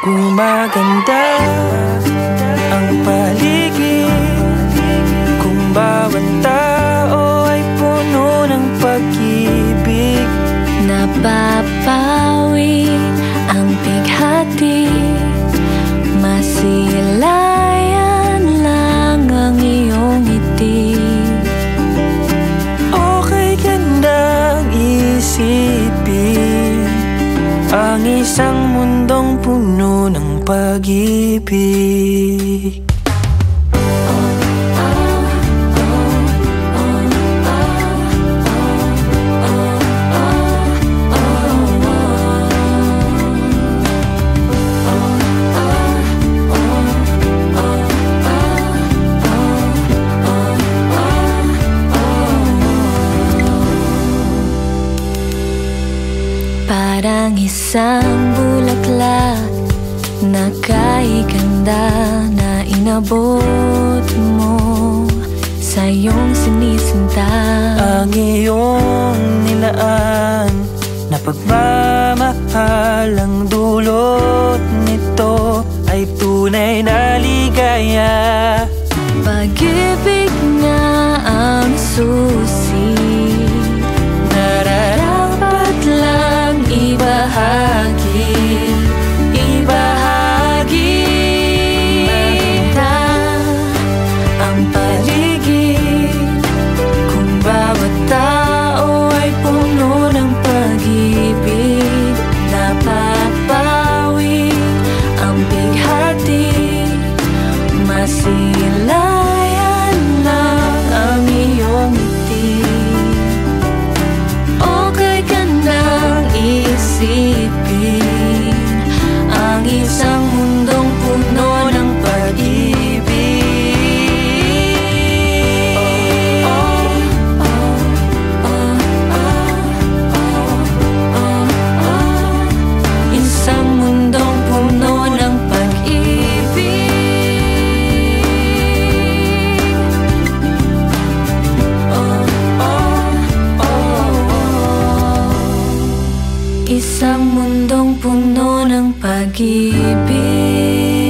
Gumaganda ang paligid kung bawat tao ay puno ng pag-ibig. Napapawi ang bighati, masilayan lang ang iyong ngiti. Okay gandang isipin ang isang mundong puno ng pag-ibig. Parang isang bulaklak na kay-ganda na inabot mo sa iyong sinisinta. Ang iyong nilaan na pagmamahal, ang dulot nito ay tunay na ligaya. Pag-ibig nga ang susi, nararapat lang ibahagi. Maganda ang paligid kung bawat tao ay puno ng pag-ibig. Napapawi ang bighati, masilayan lang ang iyong ngiti. Okay ka nang isipin ang isang mundong puno ng pag-ibig. Isang mundong puno ng pag-ibig. Isang mundong puno ng pag-ibig.